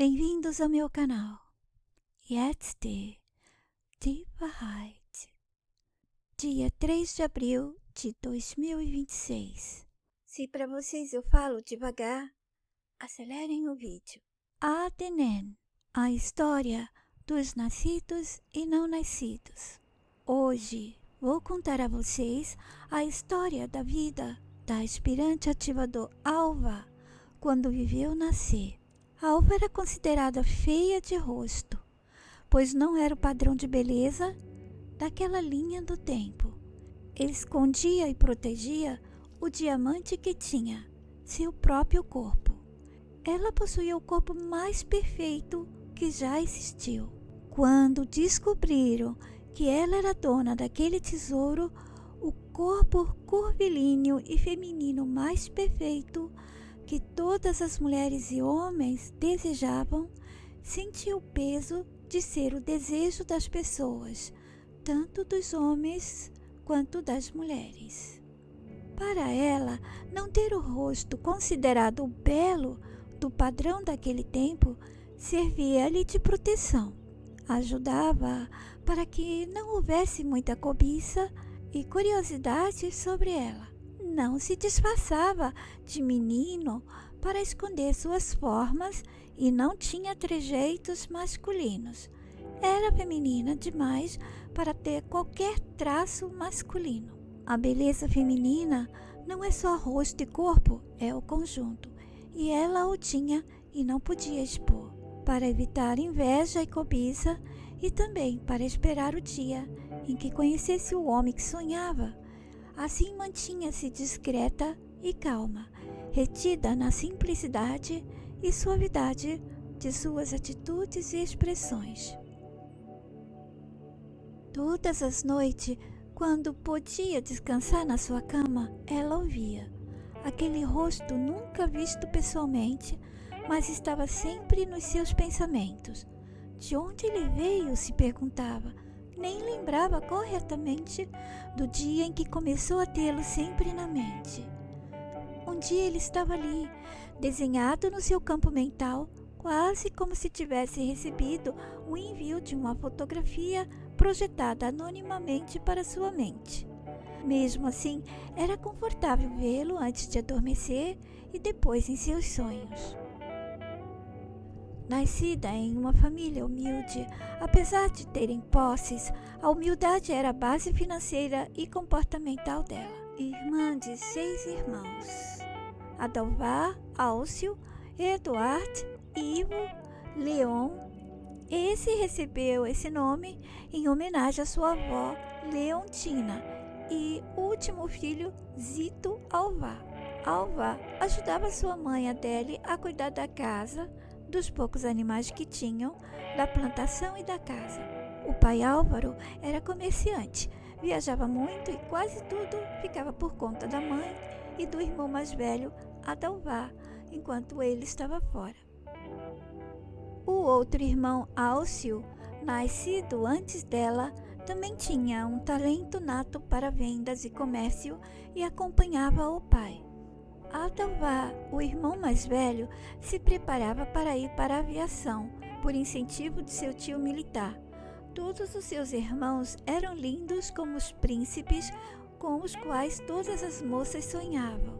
Bem-vindos ao meu canal. Jetzt die Wahrheit. Dia 3 de abril de 2026. Se para vocês eu falo devagar, acelerem o vídeo. Adenen, a história dos nascidos e não nascidos. Hoje vou contar a vocês a história da vida da aspirante ativador Alva quando viveu nascer. Alva era considerada feia de rosto, pois não era o padrão de beleza daquela linha do tempo. Escondia e protegia o diamante que tinha, seu próprio corpo. Ela possuía o corpo mais perfeito que já existiu. Quando descobriram que ela era dona daquele tesouro, o corpo curvilíneo e feminino mais perfeito que todas as mulheres e homens desejavam, sentiu o peso de ser o desejo das pessoas, tanto dos homens quanto das mulheres. Para ela, não ter o rosto considerado belo do padrão daquele tempo servia-lhe de proteção. Ajudava para que não houvesse muita cobiça e curiosidade sobre ela. Não se disfarçava de menino para esconder suas formas e não tinha trejeitos masculinos. Era feminina demais para ter qualquer traço masculino. A beleza feminina não é só rosto e corpo, é o conjunto. E ela o tinha e não podia expor, para evitar inveja e cobiça e também para esperar o dia em que conhecesse o homem que sonhava. Assim mantinha-se discreta e calma, retida na simplicidade e suavidade de suas atitudes e expressões. Todas as noites, quando podia descansar na sua cama, ela ouvia aquele rosto nunca visto pessoalmente, mas estava sempre nos seus pensamentos. De onde ele veio, se perguntava. Nem lembrava corretamente do dia em que começou a tê-lo sempre na mente. Um dia ele estava ali, desenhado no seu campo mental, quase como se tivesse recebido o envio de uma fotografia projetada anonimamente para sua mente. Mesmo assim, era confortável vê-lo antes de adormecer e depois em seus sonhos. Nascida em uma família humilde, apesar de terem posses, a humildade era a base financeira e comportamental dela. Irmã de 6 irmãos: Adalvar, Álcio, Eduard, Ivo, Leon. Esse recebeu esse nome em homenagem à sua avó Leontina e último filho, Zito Alvar. Alvar ajudava sua mãe Adele a cuidar da casa, dos poucos animais que tinham, da plantação e da casa. O pai Álvaro era comerciante, viajava muito e quase tudo ficava por conta da mãe e do irmão mais velho, Adalvar, enquanto ele estava fora. O outro irmão, Álcio, nascido antes dela, também tinha um talento nato para vendas e comércio e acompanhava o pai. Adalvar, o irmão mais velho, se preparava para ir para a aviação, por incentivo de seu tio militar. Todos os seus irmãos eram lindos como os príncipes com os quais todas as moças sonhavam.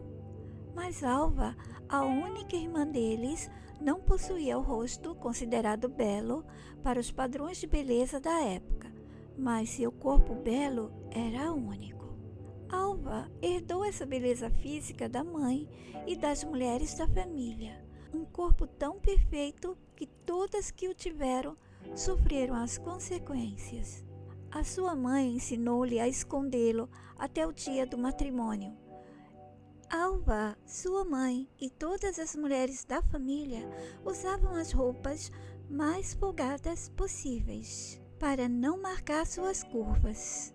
Mas Alva, a única irmã deles, não possuía o rosto considerado belo para os padrões de beleza da época, mas seu corpo belo era único. Alva herdou essa beleza física da mãe e das mulheres da família, um corpo tão perfeito que todas que o tiveram sofreram as consequências. A sua mãe ensinou-lhe a escondê-lo até o dia do matrimônio. Alva, sua mãe e todas as mulheres da família usavam as roupas mais folgadas possíveis para não marcar suas curvas.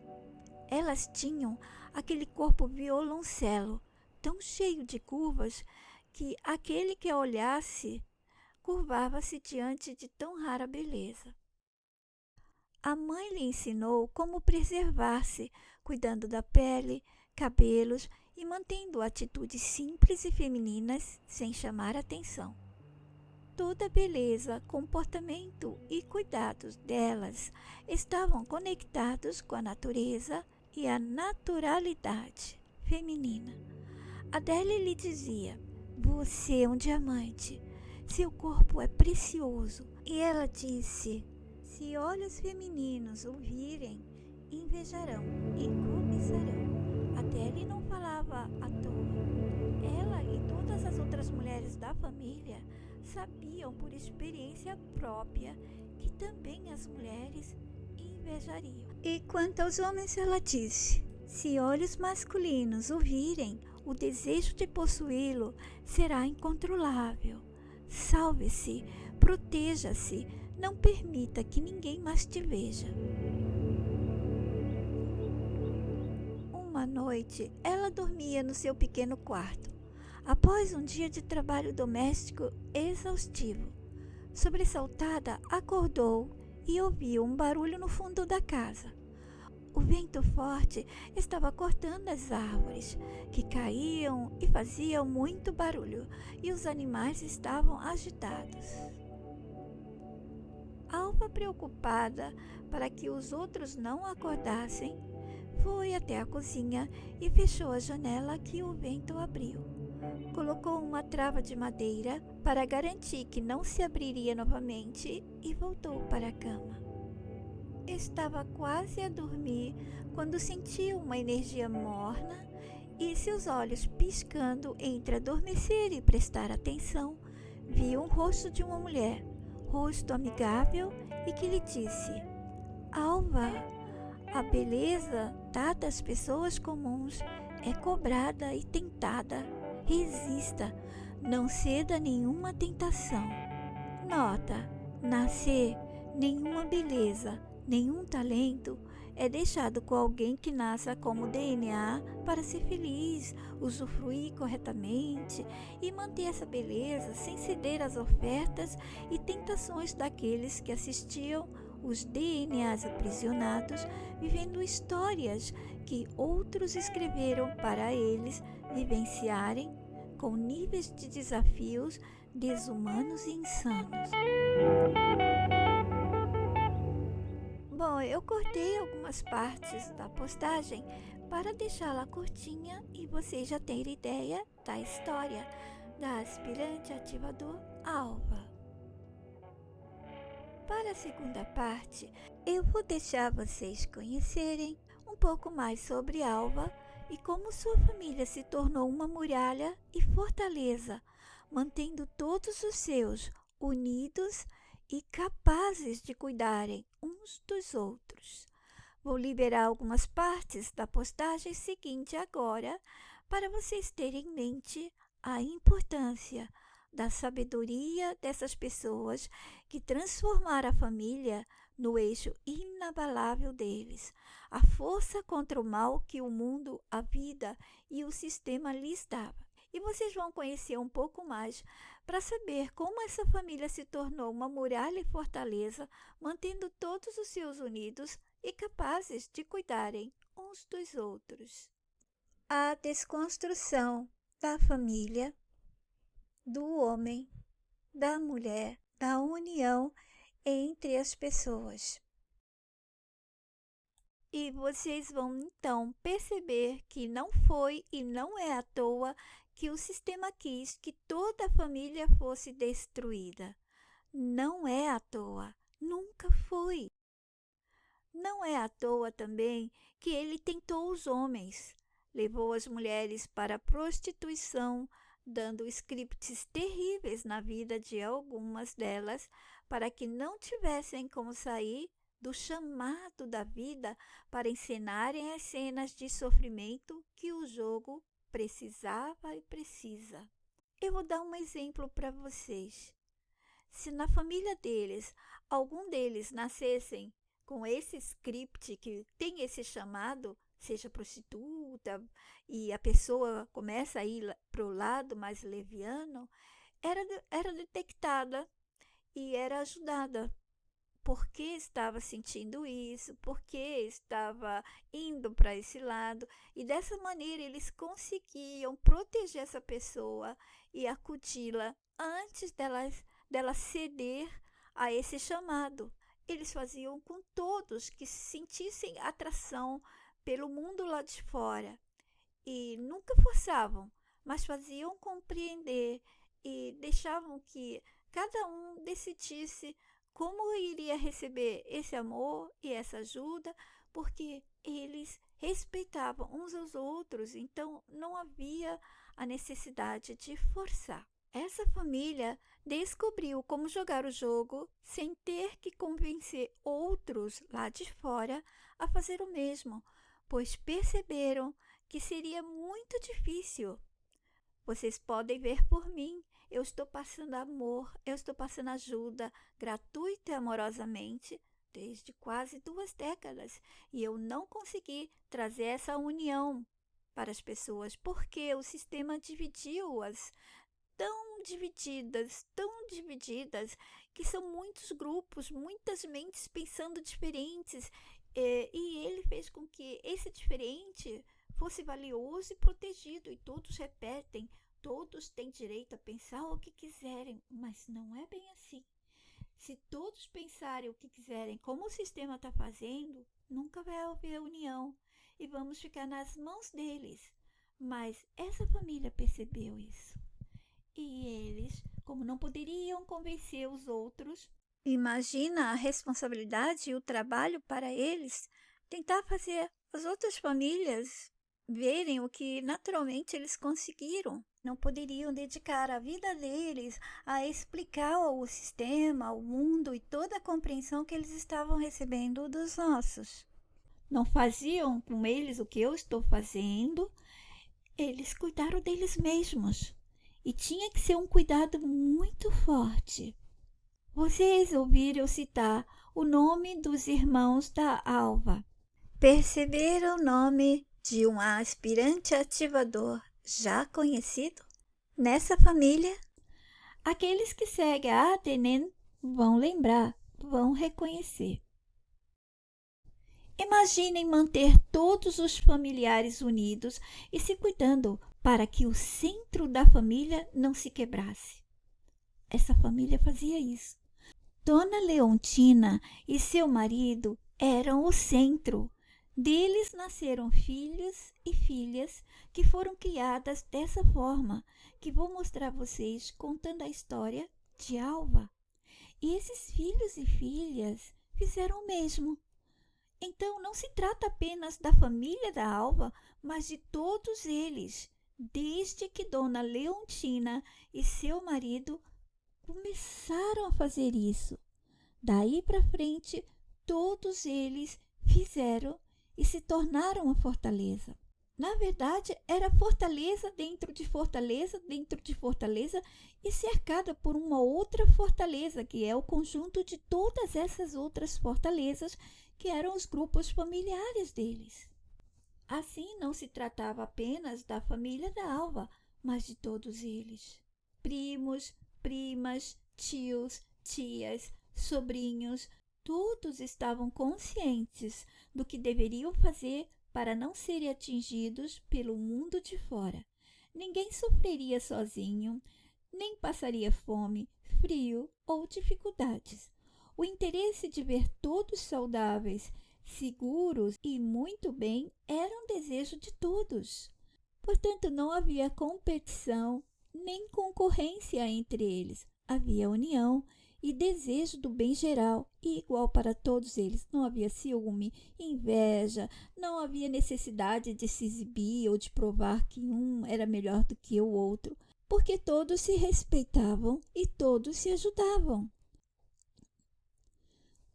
Elas tinham aquele corpo violoncelo, tão cheio de curvas que aquele que a olhasse curvava-se diante de tão rara beleza. A mãe lhe ensinou como preservar-se, cuidando da pele, cabelos e mantendo atitudes simples e femininas sem chamar atenção. Toda a beleza, comportamento e cuidados delas estavam conectados com a natureza e a naturalidade feminina. Adele lhe dizia: "Você é um diamante, seu corpo é precioso." E ela disse: "Se olhos femininos o virem, invejarão e cobiçarão." Adele não falava à toa. Ela e todas as outras mulheres da família sabiam por experiência própria que também as mulheres invejariam. E quanto aos homens, ela disse: "Se olhos masculinos o virem, o desejo de possuí-lo será incontrolável. Salve-se, proteja-se, não permita que ninguém mais te veja." Uma noite, ela dormia no seu pequeno quarto, após um dia de trabalho doméstico exaustivo. Sobressaltada, acordou e ouviu um barulho no fundo da casa. O vento forte estava cortando as árvores, que caíam e faziam muito barulho, e os animais estavam agitados. Alva, preocupada para que os outros não acordassem, foi até a cozinha e fechou a janela que o vento abriu. Colocou uma trava de madeira para garantir que não se abriria novamente e voltou para a cama. Estava quase a dormir quando sentiu uma energia morna e, seus olhos piscando entre adormecer e prestar atenção, viu um rosto de uma mulher, rosto amigável, e que lhe disse: "Alva, a beleza dada às pessoas comuns é cobrada e tentada. Resista, não ceda a nenhuma tentação. Nota: nascer, nenhuma beleza, nenhum talento é deixado com alguém que nasça como DNA para ser feliz, usufruir corretamente e manter essa beleza sem ceder às ofertas e tentações daqueles que assistiam os DNAs aprisionados, vivendo histórias que outros escreveram para eles vivenciarem, com níveis de desafios desumanos e insanos." Bom, eu cortei algumas partes da postagem para deixá-la curtinha e vocês já terem ideia da história da aspirante ativador Alva. Para a segunda parte, eu vou deixar vocês conhecerem um pouco mais sobre Alva e como sua família se tornou uma muralha e fortaleza, mantendo todos os seus unidos e capazes de cuidarem uns dos outros. Vou liberar algumas partes da postagem seguinte agora para vocês terem em mente a importância da sabedoria dessas pessoas que transformaram a família no eixo inabalável deles, a força contra o mal que o mundo, a vida e o sistema lhes dava. E vocês vão conhecer um pouco mais para saber como essa família se tornou uma muralha e fortaleza, mantendo todos os seus unidos e capazes de cuidarem uns dos outros. A desconstrução da família, do homem, da mulher, da união entre as pessoas. E vocês vão então perceber que não foi e não é à toa que o sistema quis que toda a família fosse destruída. Não é à toa, nunca foi. Não é à toa também que ele tentou os homens, levou as mulheres para a prostituição, dando scripts terríveis na vida de algumas delas para que não tivessem como sair do chamado da vida para encenarem as cenas de sofrimento que o jogo precisava e precisa. Eu vou dar um exemplo para vocês. Se na família deles, algum deles nascessem com esse script que tem esse chamado, seja prostituta, e a pessoa começa a ir para o lado mais leviano, era detectada e era ajudada. Por que estava sentindo isso, por que estava indo para esse lado, e dessa maneira eles conseguiam proteger essa pessoa e acudi-la antes dela ceder a esse chamado. Eles faziam com todos que sentissem atração pelo mundo lá de fora e nunca forçavam, mas faziam compreender e deixavam que cada um decidisse como iria receber esse amor e essa ajuda, porque eles respeitavam uns aos outros, então não havia a necessidade de forçar. Essa família descobriu como jogar o jogo sem ter que convencer outros lá de fora a fazer o mesmo, pois perceberam que seria muito difícil. Vocês podem ver por mim, eu estou passando amor, eu estou passando ajuda gratuita e amorosamente desde quase 2 décadas e eu não consegui trazer essa união para as pessoas porque o sistema dividiu-as tão divididas, que são muitos grupos, muitas mentes pensando diferentes, e ele fez com que esse diferente fosse valioso e protegido, e todos repetem, todos têm direito a pensar o que quiserem, mas não é bem assim. Se todos pensarem o que quiserem, como o sistema está fazendo, nunca vai haver união e vamos ficar nas mãos deles. Mas essa família percebeu isso. E eles, como não poderiam convencer os outros, imagina a responsabilidade e o trabalho para eles tentar fazer as outras famílias verem o que naturalmente eles conseguiram. Não poderiam dedicar a vida deles a explicar o sistema, o mundo e toda a compreensão que eles estavam recebendo dos nossos. Não faziam com eles o que eu estou fazendo, eles cuidaram deles mesmos. E tinha que ser um cuidado muito forte. Vocês ouviram eu citar o nome dos irmãos da Alva. Perceberam o nome de um aspirante ativador já conhecido? Nessa família, aqueles que seguem a Atenen vão lembrar, vão reconhecer. Imaginem manter todos os familiares unidos e se cuidando para que o centro da família não se quebrasse. Essa família fazia isso. Dona Leontina e seu marido eram o centro. Deles nasceram filhos e filhas que foram criadas dessa forma, que vou mostrar a vocês contando a história de Alva. E esses filhos e filhas fizeram o mesmo. Então, não se trata apenas da família da Alva, mas de todos eles, desde que Dona Leontina e seu marido começaram a fazer isso. Daí para frente, todos eles fizeram e se tornaram uma fortaleza. Na verdade, era fortaleza dentro de fortaleza, dentro de fortaleza e cercada por uma outra fortaleza, que é o conjunto de todas essas outras fortalezas que eram os grupos familiares deles. Assim, não se tratava apenas da família da Alva, mas de todos eles. Primos, primas, tios, tias, sobrinhos, todos estavam conscientes do que deveriam fazer para não serem atingidos pelo mundo de fora. Ninguém sofreria sozinho, nem passaria fome, frio ou dificuldades. O interesse de ver todos saudáveis, seguros e muito bem era um desejo de todos. Portanto, não havia competição nem concorrência entre eles. Havia união e desejo do bem geral e igual para todos eles. Não havia ciúme, inveja, não havia necessidade de se exibir ou de provar que um era melhor do que o outro, porque todos se respeitavam e todos se ajudavam.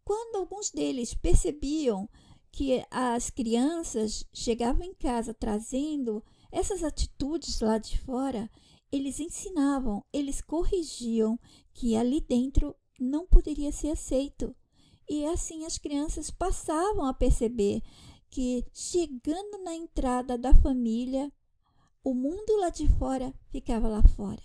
Quando alguns deles percebiam que as crianças chegavam em casa trazendo essas atitudes lá de fora, eles ensinavam, eles corrigiam que ali dentro não poderia ser aceito. E assim as crianças passavam a perceber que, chegando na entrada da família, o mundo lá de fora ficava lá fora.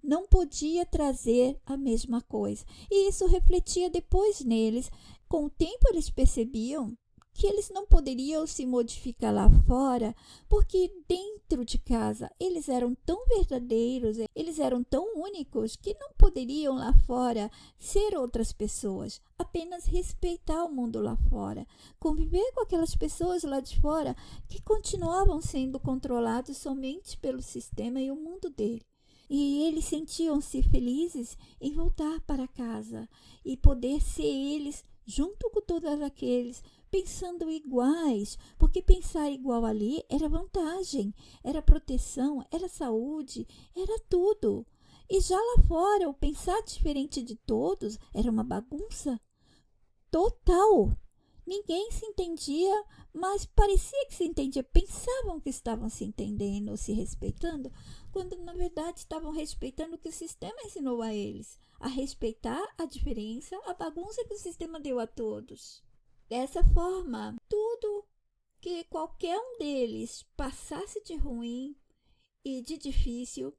Não podia trazer a mesma coisa. E isso refletia depois neles. Com o tempo eles percebiam que eles não poderiam se modificar lá fora, porque dentro de casa eles eram tão verdadeiros, eles eram tão únicos, que não poderiam lá fora ser outras pessoas, apenas respeitar o mundo lá fora, conviver com aquelas pessoas lá de fora que continuavam sendo controlados somente pelo sistema e o mundo dele. E eles sentiam-se felizes em voltar para casa e poder ser eles junto com todos aqueles pensando iguais, porque pensar igual ali era vantagem, era proteção, era saúde, era tudo. E já lá fora, o pensar diferente de todos era uma bagunça total. Ninguém se entendia, mas parecia que se entendia. Pensavam que estavam se entendendo ou se respeitando, quando na verdade estavam respeitando o que o sistema ensinou a eles, a respeitar a diferença, a bagunça que o sistema deu a todos. Dessa forma, tudo que qualquer um deles passasse de ruim e de difícil,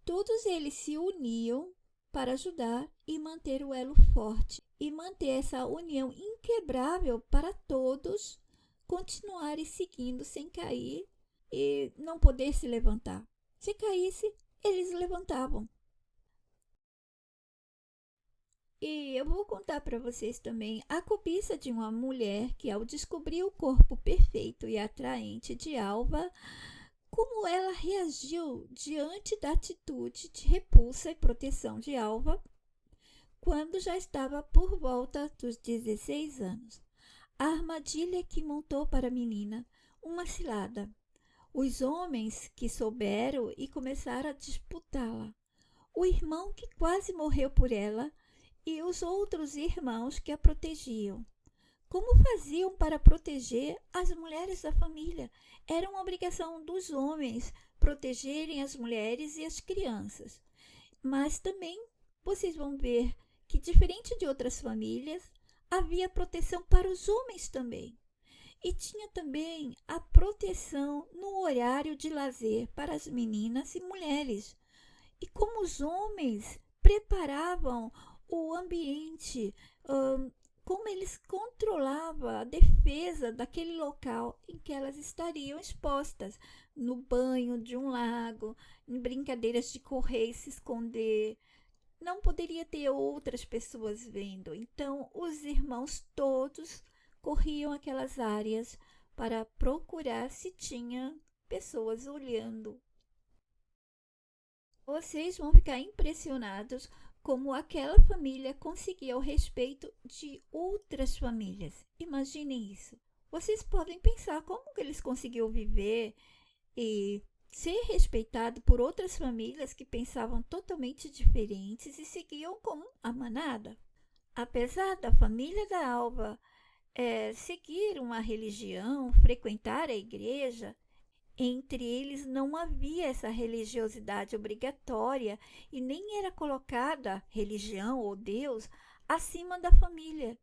todos eles se uniam para ajudar e manter o elo forte e manter essa união inquebrável para todos continuarem seguindo sem cair e não poder se levantar. Se caísse, eles levantavam. E eu vou contar para vocês também a cobiça de uma mulher que, ao descobrir o corpo perfeito e atraente de Alva, como ela reagiu diante da atitude de repulsa e proteção de Alva quando já estava por volta dos 16 anos. A armadilha que montou para a menina, uma cilada. Os homens que souberam e começaram a disputá-la. O irmão que quase morreu por ela e os outros irmãos que a protegiam. Como faziam para proteger as mulheres da família? Era uma obrigação dos homens protegerem as mulheres e as crianças. Mas também vocês vão ver que, diferente de outras famílias, havia proteção para os homens também. E tinha também a proteção no horário de lazer para as meninas e mulheres. E como os homens preparavam o ambiente, como eles controlavam a defesa daquele local em que elas estariam expostas, no banho de um lago, em brincadeiras de correr e se esconder. Não poderia ter outras pessoas vendo, então os irmãos todos corriam aquelas áreas para procurar se tinha pessoas olhando. Vocês vão ficar impressionados como aquela família conseguia o respeito de outras famílias. Imaginem isso. Vocês podem pensar como que eles conseguiram viver e ser respeitado por outras famílias que pensavam totalmente diferentes e seguiam como a manada. Apesar da família da Alva seguir uma religião, frequentar a igreja, entre eles não havia essa religiosidade obrigatória e nem era colocada religião ou Deus acima da família.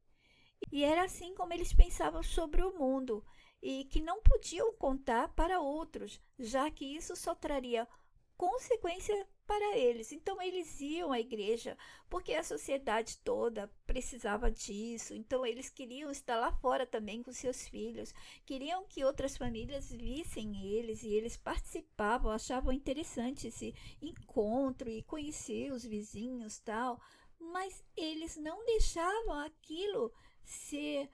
E era assim como eles pensavam sobre o mundo e que não podiam contar para outros, já que isso só traria consequência para eles. Então eles iam à igreja porque a sociedade toda precisava disso. Então eles queriam estar lá fora também com seus filhos, queriam que outras famílias vissem eles e eles participavam, achavam interessante esse encontro e conhecer os vizinhos, tal. Mas eles não deixavam aquilo ser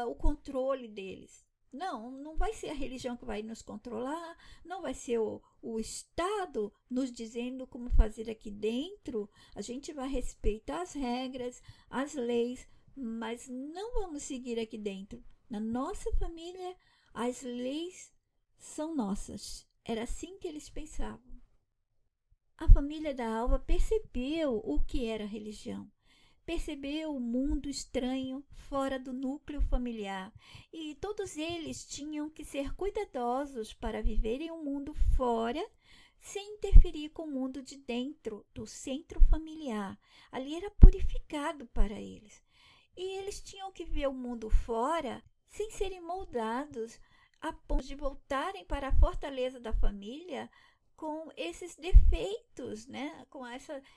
o controle deles. Não, não vai ser a religião que vai nos controlar, não vai ser o Estado nos dizendo como fazer aqui dentro. A gente vai respeitar as regras, as leis, mas não vamos seguir aqui dentro. Na nossa família, as leis são nossas. Era assim que eles pensavam. A família da Alva percebeu o que era religião. Percebeu o mundo estranho fora do núcleo familiar e todos eles tinham que ser cuidadosos para viverem um mundo fora sem interferir com o mundo de dentro do centro familiar. Ali era purificado para eles. E eles tinham que ver o mundo fora sem serem moldados a ponto de voltarem para a fortaleza da família com esses defeitos, né? Com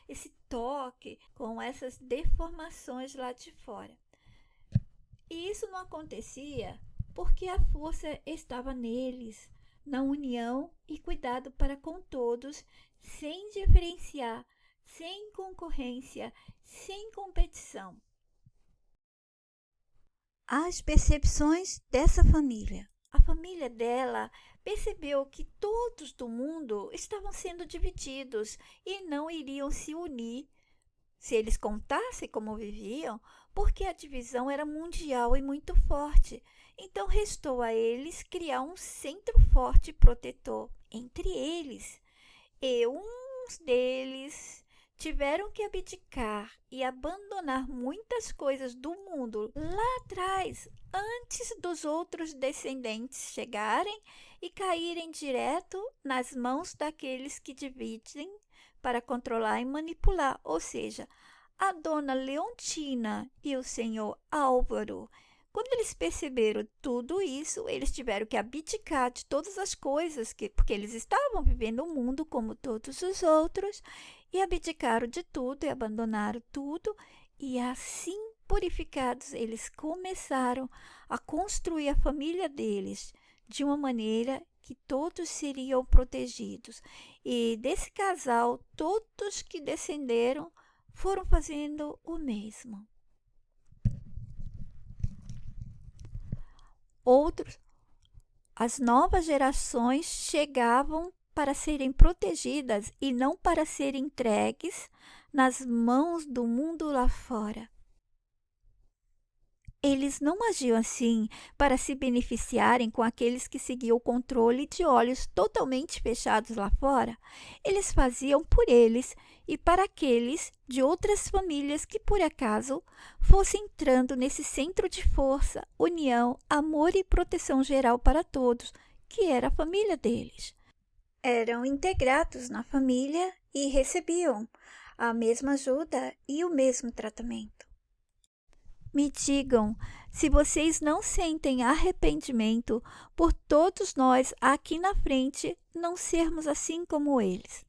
esse toque, com essas deformações lá de fora. E isso não acontecia porque a força estava neles, na união e cuidado para com todos, sem diferenciar, sem concorrência, sem competição. As percepções dessa família. A família dela percebeu que todos do mundo estavam sendo divididos e não iriam se unir se eles contassem como viviam, porque a divisão era mundial e muito forte. Então restou a eles criar um centro forte e protetor entre eles. E uns deles tiveram que abdicar e abandonar muitas coisas do mundo lá atrás, antes dos outros descendentes chegarem e caírem direto nas mãos daqueles que dividem para controlar e manipular, ou seja, a dona Leontina e o senhor Álvaro. Quando eles perceberam tudo isso, eles tiveram que abdicar de todas as coisas, porque eles estavam vivendo o mundo como todos os outros, e abdicaram de tudo e abandonaram tudo, e assim purificados, eles começaram a construir a família deles de uma maneira que todos seriam protegidos. E desse casal, todos que descenderam foram fazendo o mesmo. Outros, as novas gerações chegavam para serem protegidas e não para serem entregues nas mãos do mundo lá fora. Eles não agiam assim para se beneficiarem com aqueles que seguiam o controle de olhos totalmente fechados lá fora. Eles faziam por eles e para aqueles de outras famílias que, por acaso, fossem entrando nesse centro de força, união, amor e proteção geral para todos, que era a família deles. Eram integrados na família e recebiam a mesma ajuda e o mesmo tratamento. Me digam se vocês não sentem arrependimento por todos nós aqui na frente não sermos assim como eles.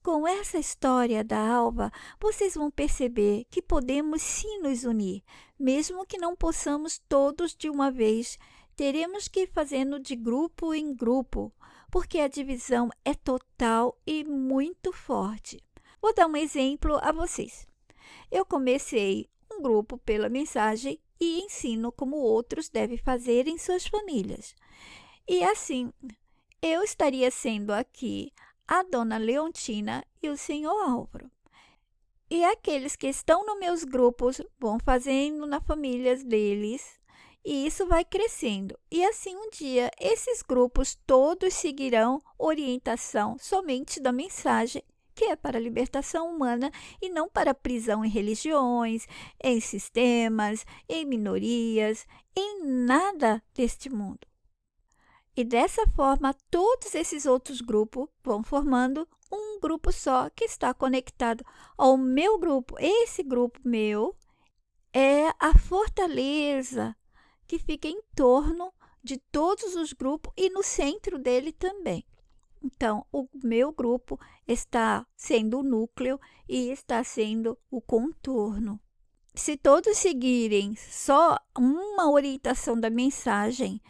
Com essa história da Alva, vocês vão perceber que podemos sim nos unir, mesmo que não possamos todos de uma vez. Teremos que ir fazendo de grupo em grupo, porque a divisão é total e muito forte. Vou dar um exemplo a vocês. Eu comecei um grupo pela mensagem e ensino como outros devem fazer em suas famílias. E assim, eu estaria sendo aqui a dona Leontina e o senhor Álvaro. E aqueles que estão nos meus grupos vão fazendo nas famílias deles, e isso vai crescendo. E assim um dia, esses grupos todos seguirão orientação somente da mensagem, que é para a libertação humana e não para a prisão em religiões, em sistemas, em minorias, em nada deste mundo. E dessa forma, todos esses outros grupos vão formando um grupo só que está conectado ao meu grupo. Esse grupo meu é a fortaleza que fica em torno de todos os grupos e no centro dele também. Então, o meu grupo está sendo o núcleo e está sendo o contorno. Se todos seguirem só uma orientação da mensagem,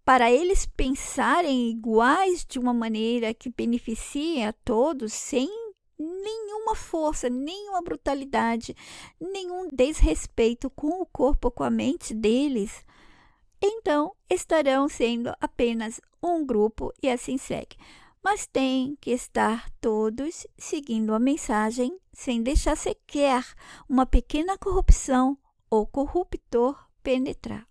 para eles pensarem iguais de uma maneira que beneficie a todos, sem nenhuma força, nenhuma brutalidade, nenhum desrespeito com o corpo, com a mente deles, então estarão sendo apenas um grupo e assim segue. Mas tem que estar todos seguindo a mensagem sem deixar sequer uma pequena corrupção ou corruptor penetrar.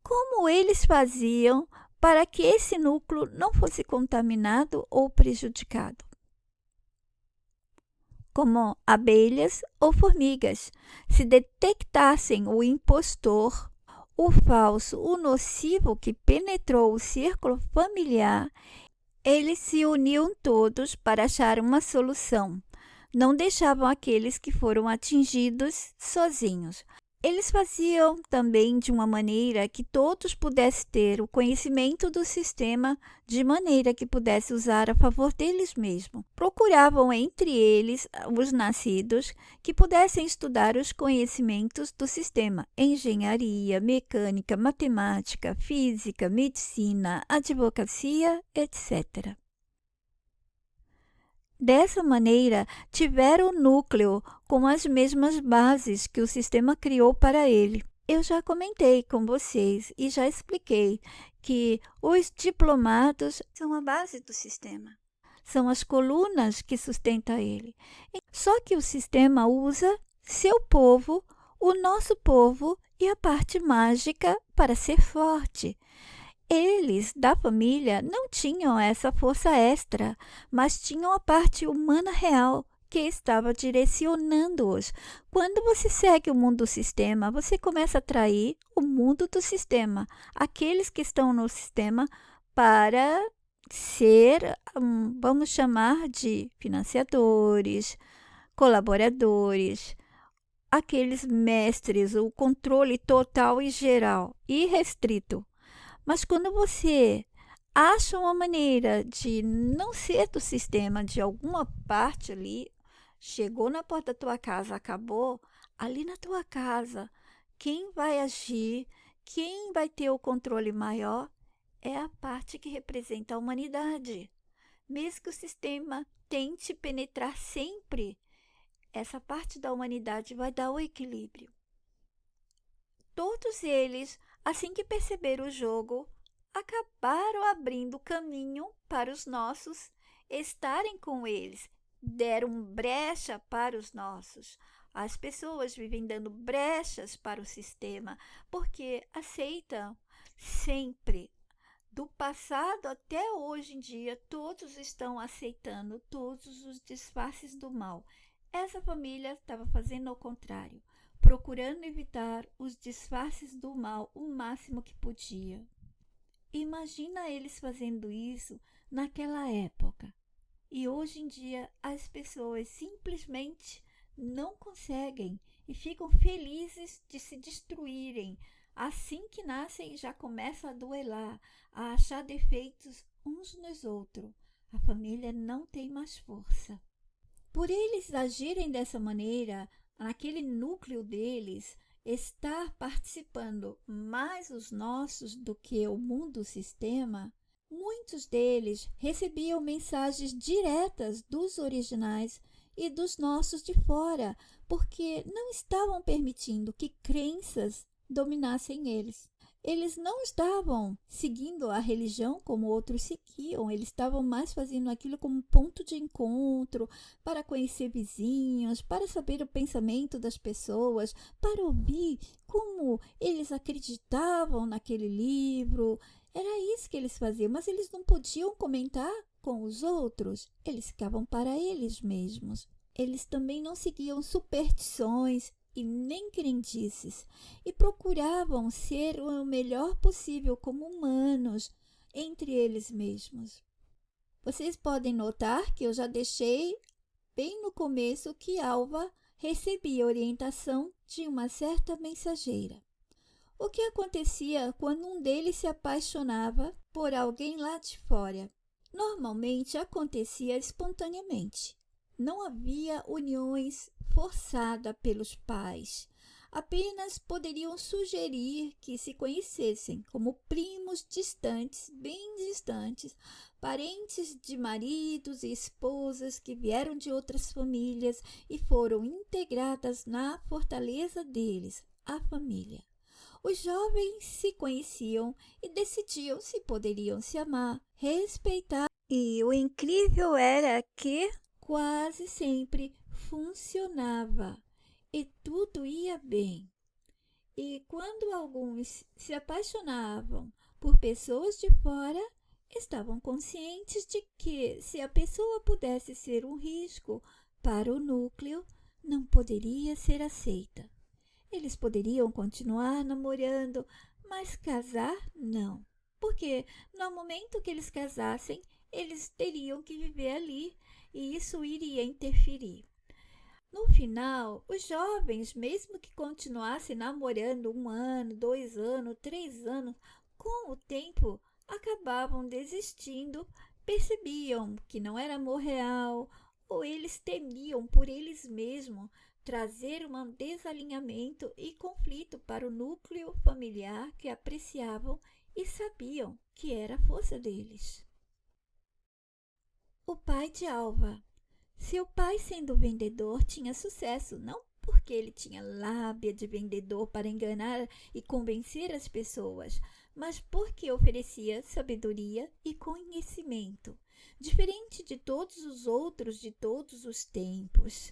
Como eles faziam para que esse núcleo não fosse contaminado ou prejudicado? Como abelhas ou formigas, se detectassem o impostor, o falso, o nocivo que penetrou o círculo familiar, eles se uniam todos para achar uma solução. Não deixavam aqueles que foram atingidos sozinhos. Eles faziam também de uma maneira que todos pudessem ter o conhecimento do sistema de maneira que pudesse usar a favor deles mesmos. Procuravam entre eles os nascidos que pudessem estudar os conhecimentos do sistema: engenharia, mecânica, matemática, física, medicina, advocacia, etc. Dessa maneira, tiveram o núcleo com as mesmas bases que o sistema criou para ele. Eu já comentei com vocês e já expliquei que os diplomados são a base do sistema. São as colunas que sustentam ele. Só que o sistema usa seu povo, o nosso povo e a parte mágica para ser forte. Eles, da família, não tinham essa força extra, mas tinham a parte humana real que estava direcionando-os. Quando você segue o mundo do sistema, você começa a atrair o mundo do sistema, aqueles que estão no sistema, para ser, vamos chamar de financiadores, colaboradores, aqueles mestres, o controle total e geral, irrestrito. Mas quando você acha uma maneira de não ser do sistema, de alguma parte ali, chegou na porta da tua casa, acabou, ali na tua casa, quem vai agir, quem vai ter o controle maior, é a parte que representa a humanidade. Mesmo que o sistema tente penetrar sempre, essa parte da humanidade vai dar o equilíbrio. Todos eles, assim que perceberam o jogo, acabaram abrindo caminho para os nossos estarem com eles. Deram brecha para os nossos. As pessoas vivem dando brechas para o sistema, porque aceitam sempre. Do passado até hoje em dia, todos estão aceitando todos os disfarces do mal. Essa família estava fazendo ao contrário, procurando evitar os disfarces do mal o máximo que podia. Imagina eles fazendo isso naquela época. E hoje em dia as pessoas simplesmente não conseguem e ficam felizes de se destruírem. Assim que nascem, já começam a duelar, a achar defeitos uns nos outros. A família não tem mais força. Por eles agirem dessa maneira, naquele núcleo deles, estar participando mais os nossos do que o mundo sistema, muitos deles recebiam mensagens diretas dos originais e dos nossos de fora, porque não estavam permitindo que crenças dominassem eles. Eles não estavam seguindo a religião como outros seguiam, eles estavam mais fazendo aquilo como ponto de encontro, para conhecer vizinhos, para saber o pensamento das pessoas, para ouvir como eles acreditavam naquele livro. Era isso que eles faziam, mas eles não podiam comentar com os outros, eles ficavam para eles mesmos. Eles também não seguiam superstições e nem crendices, e procuravam ser o melhor possível como humanos entre eles mesmos. Vocês podem notar que eu já deixei bem no começo que Alva recebia orientação de uma certa mensageira. O que acontecia quando um deles se apaixonava por alguém lá de fora? Normalmente acontecia espontaneamente. Não havia uniões forçadas pelos pais. Apenas poderiam sugerir que se conhecessem como primos distantes, bem distantes, parentes de maridos e esposas que vieram de outras famílias e foram integradas na fortaleza deles, a família. Os jovens se conheciam e decidiam se poderiam se amar, respeitar. E o incrível era que quase sempre funcionava e tudo ia bem. E quando alguns se apaixonavam por pessoas de fora, estavam conscientes de que, se a pessoa pudesse ser um risco para o núcleo, não poderia ser aceita. Eles poderiam continuar namorando, mas casar não, porque no momento que eles casassem, eles teriam que viver ali e isso iria interferir. No final, os jovens, mesmo que continuassem namorando 1 ano, 2 anos, 3 anos, com o tempo acabavam desistindo, percebiam que não era amor real, ou eles temiam por eles mesmos trazer um desalinhamento e conflito para o núcleo familiar que apreciavam e sabiam que era a força deles. O pai de Alva. Seu pai, sendo vendedor, tinha sucesso, não porque ele tinha lábia de vendedor para enganar e convencer as pessoas, mas porque oferecia sabedoria e conhecimento, diferente de todos os outros de todos os tempos.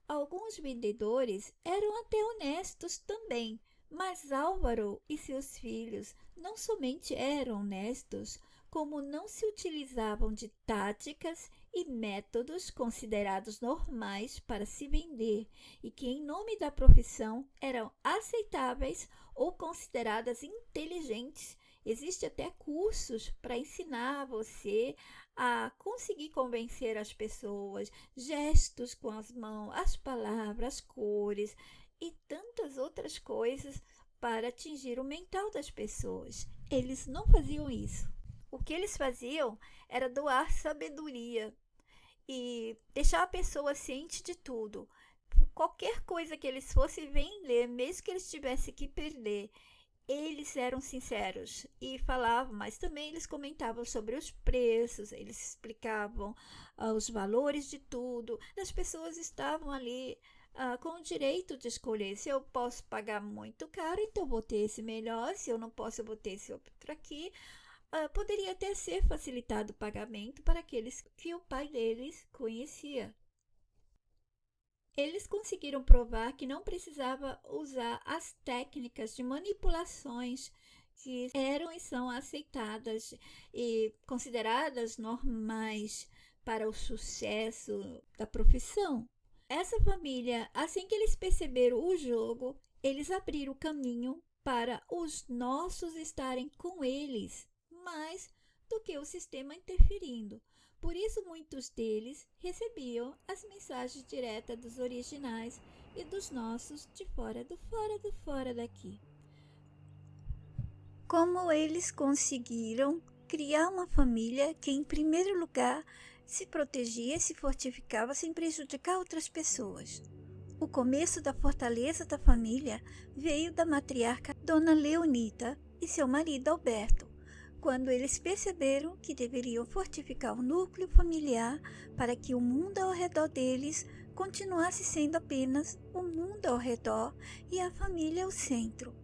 Alguns vendedores eram até honestos também, mas Álvaro e seus filhos não somente eram honestos, como não se utilizavam de táticas e métodos considerados normais para se vender e que, em nome da profissão, eram aceitáveis ou consideradas inteligentes. Existem até cursos para ensinar você a conseguir convencer as pessoas, gestos com as mãos, as palavras, as cores e tantas outras coisas para atingir o mental das pessoas. Eles não faziam isso. O que eles faziam era doar sabedoria e deixar a pessoa ciente de tudo. Qualquer coisa que eles fossem vender, mesmo que eles tivessem que perder, eles eram sinceros e falavam, mas também eles comentavam sobre os preços, eles explicavam os valores de tudo. As pessoas estavam ali com o direito de escolher. Se eu posso pagar muito caro, então vou ter esse melhor. Se eu não posso, eu vou ter esse outro aqui. Poderia até ser facilitado o pagamento para aqueles que o pai deles conhecia. Eles conseguiram provar que não precisava usar as técnicas de manipulações que eram e são aceitadas e consideradas normais para o sucesso da profissão. Essa família, assim que eles perceberam o jogo, eles abriram o caminho para os nossos estarem com eles, mais do que o sistema interferindo. Por isso, muitos deles recebiam as mensagens diretas dos originais e dos nossos de fora daqui. Como eles conseguiram criar uma família que, em primeiro lugar, se protegia e se fortificava sem prejudicar outras pessoas. O começo da fortaleza da família veio da matriarca Dona Leonita e seu marido Alberto, quando eles perceberam que deveriam fortificar o núcleo familiar para que o mundo ao redor deles continuasse sendo apenas o mundo ao redor e a família o centro,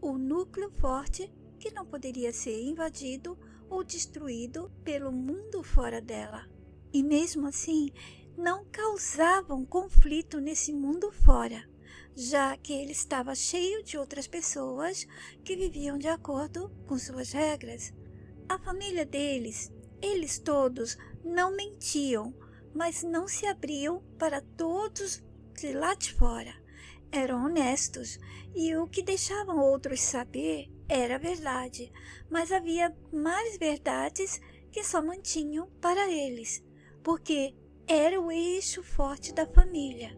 o núcleo forte que não poderia ser invadido ou destruído pelo mundo fora dela. E mesmo assim, não causavam conflito nesse mundo fora, já que ele estava cheio de outras pessoas que viviam de acordo com suas regras. A família deles, eles todos, não mentiam, mas não se abriam para todos de lá de fora. Eram honestos e o que deixavam outros saber era verdade, mas havia mais verdades que só mantinham para eles, porque era o eixo forte da família.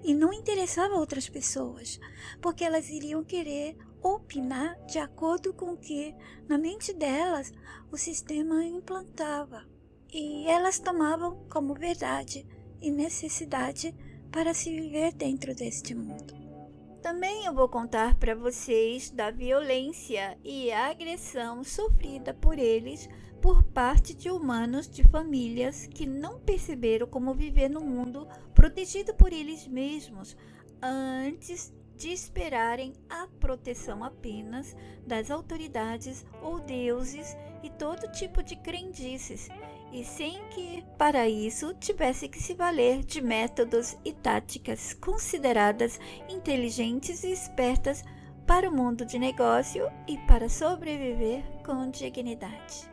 E não interessava a outras pessoas, porque elas iriam querer opinar de acordo com o que, na mente delas, o sistema implantava. E elas tomavam como verdade e necessidade para se viver dentro deste mundo. Também eu vou contar para vocês da violência e agressão sofrida por eles por parte de humanos de famílias que não perceberam como viver no mundo protegido por eles mesmos antes de esperarem a proteção apenas das autoridades ou deuses e todo tipo de crendices, e sem que, para isso, tivesse que se valer de métodos e táticas consideradas inteligentes e espertas para o mundo de negócio e para sobreviver com dignidade.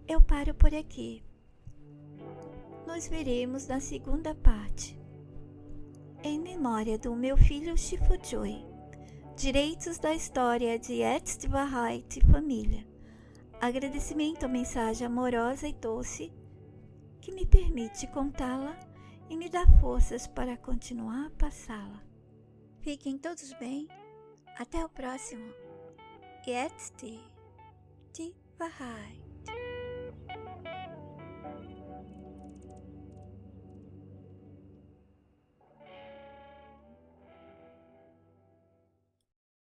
Eu paro por aqui. Nos veremos na segunda parte. Em memória do meu filho Shifujoy. Direitos da história de Etz Vahait e família. Agradecimento à mensagem amorosa e doce que me permite contá-la e me dá forças para continuar a passá-la. Fiquem todos bem. Até o próximo. Jetzt die Wahrheit.